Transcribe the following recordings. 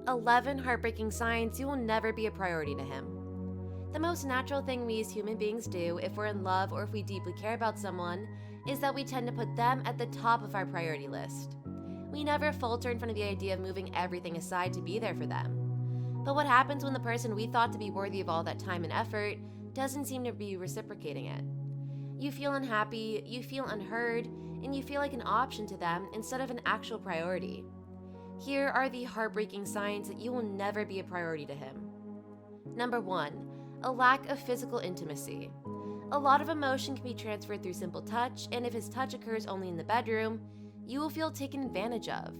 11 heartbreaking signs you will never be a priority to him. The most natural thing we as human beings do if we're in love or if we deeply care about someone is that we tend to put them at the top of our priority list. We never falter in front of the idea of moving everything aside to be there for them. But what happens when the person we thought to be worthy of all that time and effort doesn't seem to be reciprocating it? You feel unhappy, you feel unheard, and you feel like an option to them instead of an actual priority. Here are the heartbreaking signs that you will never be a priority to him. Number 1, a lack of physical intimacy. A lot of emotion can be transferred through simple touch, and if his touch occurs only in the bedroom, you will feel taken advantage of.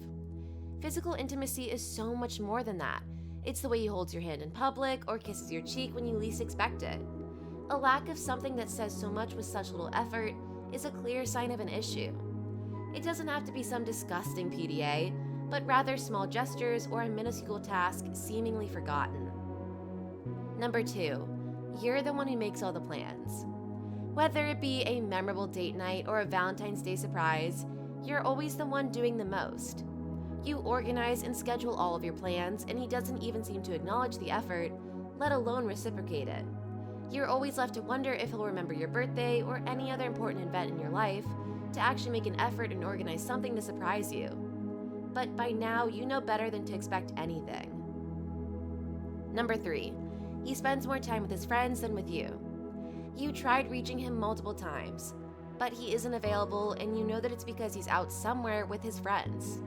Physical intimacy is so much more than that. It's the way he holds your hand in public or kisses your cheek when you least expect it. A lack of something that says so much with such little effort is a clear sign of an issue. It doesn't have to be some disgusting PDA, but rather small gestures or a minuscule task seemingly forgotten. Number 2, you're the one who makes all the plans. Whether it be a memorable date night or a Valentine's Day surprise, you're always the one doing the most. You organize and schedule all of your plans, and he doesn't even seem to acknowledge the effort, let alone reciprocate it. You're always left to wonder if he'll remember your birthday or any other important event in your life to actually make an effort and organize something to surprise you. But by now, you know better than to expect anything. Number 3, he spends more time with his friends than with you. You tried reaching him multiple times, but he isn't available, and you know that it's because he's out somewhere with his friends.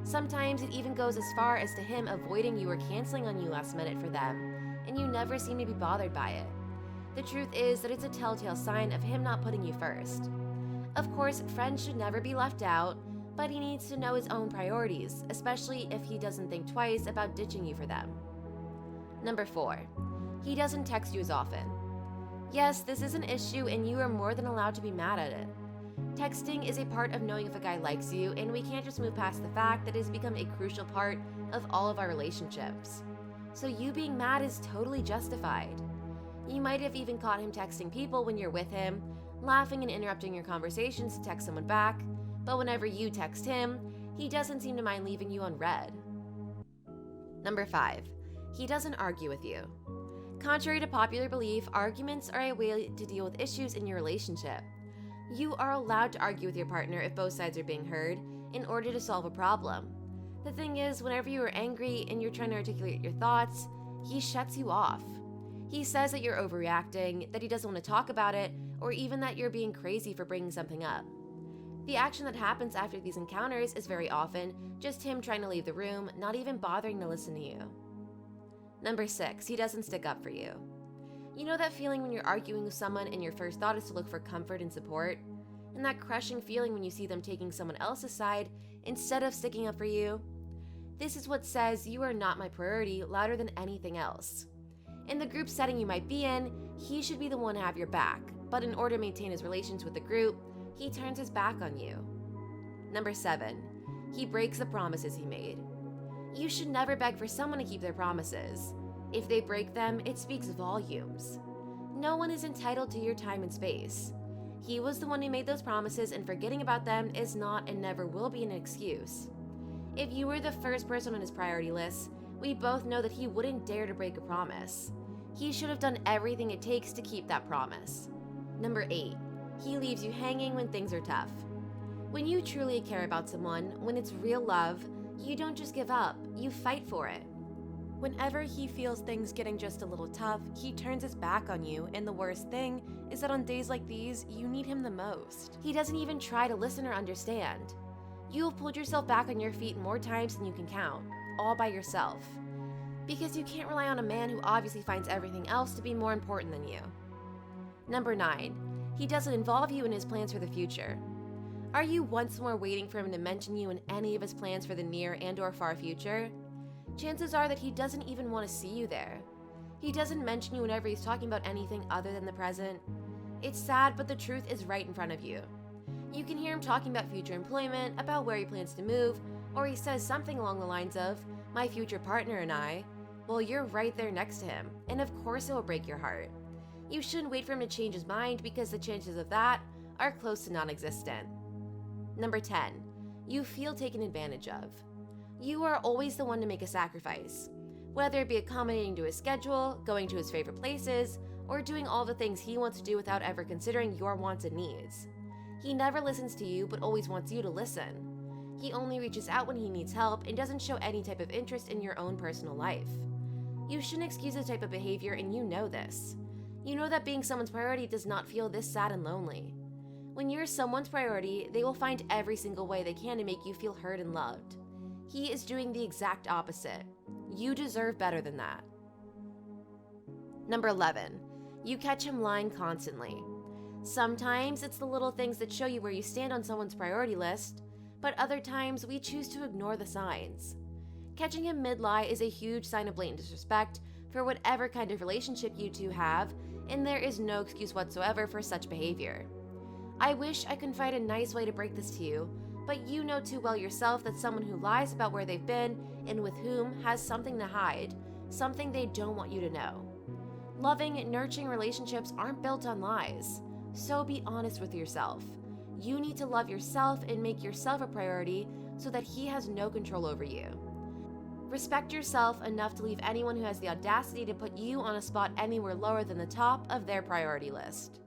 Sometimes it even goes as far as to him avoiding you or canceling on you last minute for them, and you never seem to be bothered by it. The truth is that it's a telltale sign of him not putting you first. Of course, friends should never be left out, but he needs to know his own priorities, especially if he doesn't think twice about ditching you for them. Number 4, he doesn't text you as often. Yes, this is an issue, and you are more than allowed to be mad at it. Texting is a part of knowing if a guy likes you, and we can't just move past the fact that it has become a crucial part of all of our relationships. So you being mad is totally justified. You might have even caught him texting people when you're with him, laughing and interrupting your conversations to text someone back, but whenever you text him, he doesn't seem to mind leaving you on read. Number 5, he doesn't argue with you. Contrary to popular belief, arguments are a way to deal with issues in your relationship. You are allowed to argue with your partner if both sides are being heard in order to solve a problem. The thing is, whenever you are angry and you're trying to articulate your thoughts, he shuts you off. He says that you're overreacting, that he doesn't want to talk about it, or even that you're being crazy for bringing something up. The action that happens after these encounters is very often just him trying to leave the room, not even bothering to listen to you. Number 6, he doesn't stick up for you. You know that feeling when you're arguing with someone and your first thought is to look for comfort and support? And that crushing feeling when you see them taking someone else's side instead of sticking up for you? This is what says you are not my priority louder than anything else. In the group setting you might be in, he should be the one to have your back, but in order to maintain his relations with the group, he turns his back on you. Number 7, he breaks the promises he made. You should never beg for someone to keep their promises. If they break them, it speaks volumes. No one is entitled to your time and space. He was the one who made those promises, and forgetting about them is not and never will be an excuse. If you were the first person on his priority list, we both know that he wouldn't dare to break a promise. He should have done everything it takes to keep that promise. Number 8, he leaves you hanging when things are tough. When you truly care about someone, when it's real love, you don't just give up, you fight for it. Whenever he feels things getting just a little tough, he turns his back on you, and the worst thing is that on days like these, you need him the most. He doesn't even try to listen or understand. You have pulled yourself back on your feet more times than you can count, all by yourself. Because you can't rely on a man who obviously finds everything else to be more important than you. Number 9, he doesn't involve you in his plans for the future. Are you once more waiting for him to mention you in any of his plans for the near and/or far future? Chances are that he doesn't even want to see you there. He doesn't mention you whenever he's talking about anything other than the present. It's sad, but the truth is right in front of you. You can hear him talking about future employment, about where he plans to move, or he says something along the lines of, "My future partner and I." Well, you're right there next to him, and of course it will break your heart. You shouldn't wait for him to change his mind, because the chances of that are close to non-existent. Number 10, you feel taken advantage of. You are always the one to make a sacrifice, whether it be accommodating to his schedule, going to his favorite places, or doing all the things he wants to do without ever considering your wants and needs. He never listens to you, but always wants you to listen. He only reaches out when he needs help and doesn't show any type of interest in your own personal life. You shouldn't excuse this type of behavior, and you know this. You know that being someone's priority does not feel this sad and lonely. When you're someone's priority, they will find every single way they can to make you feel heard and loved. He is doing the exact opposite. You deserve better than that. Number 11, you catch him lying constantly. Sometimes it's the little things that show you where you stand on someone's priority list, but other times we choose to ignore the signs. Catching him mid-lie is a huge sign of blatant disrespect for whatever kind of relationship you two have, and there is no excuse whatsoever for such behavior. I wish I could find a nice way to break this to you, but you know too well yourself that someone who lies about where they've been and with whom has something to hide, something they don't want you to know. Loving and nurturing relationships aren't built on lies, so be honest with yourself. You need to love yourself and make yourself a priority so that he has no control over you. Respect yourself enough to leave anyone who has the audacity to put you on a spot anywhere lower than the top of their priority list.